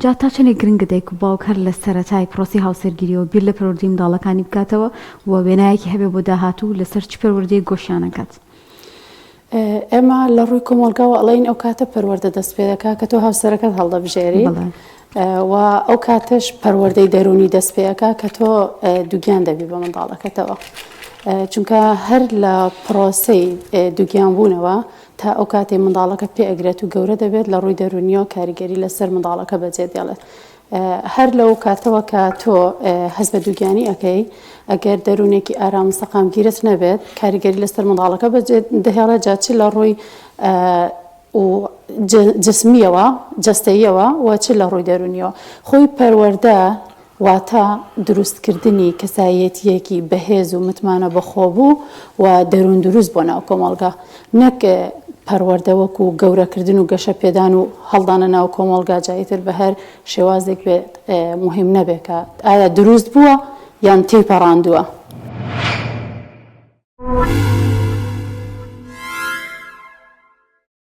جا تا چەندێک گرنگە دەیک و باوک هەر لە سەرەتای پرۆسی هاوسەرگیریەوە بیر لە پەروەردەی منداڵەکانی بکاتەوە و وێنایەکی هەبێ بۆ داهاتوو لەسەر چ پەروەردەی گۆشیانەکەات. ئێمە لە ڕووی کۆمەڵگاوە ئەڵین ئەو کاتە پەروەردە دەست پێ دەکات کە تۆ هاوسەرەکەت هەڵدەبژێری و ئەو کاتەش پەروەردەی دەرونی دەست پێەکە کە تۆ دووگیان دەبی بە منداڵەکەتەوە. چونکە هەر لە پرۆسەی دووگیانبوونەوە تا ئەو کاتێ منداڵەکە پێ ئەگرێت و گەورە دەبێت لە ڕووی دەرونیەوە کاریگەری لەسەر منداڵەکە بەجێ دێڵێت. هەر لەو کاتەوە کە تۆ هەست بە دووگیانی ئەەکەی ئەگەر دەرونێکی ئارام سەقامگیرت نەبێت کاریگەری لەسەر منداڵەکە بەجێ دەهێڵێت جاچی لە ڕووی جسمیەوە جەستەییەوە و چ لە ڕووی دەرونیەوە. خۆی پەروەردە واتە دروستکردنی کەسایەتیەکی بەهێز و متمانە بەخۆبوو و دەروون دروست بۆ ناو کۆمەڵگا، نەک پەروەردە وەکو گەورەکردن و گەشە پێدان و هەڵدانە ناو کۆمەڵگا جایتر بە هەر شێوازێک بێت مهم نەبێت کە ئایا دروست بووە یان تێپەڕاندووە.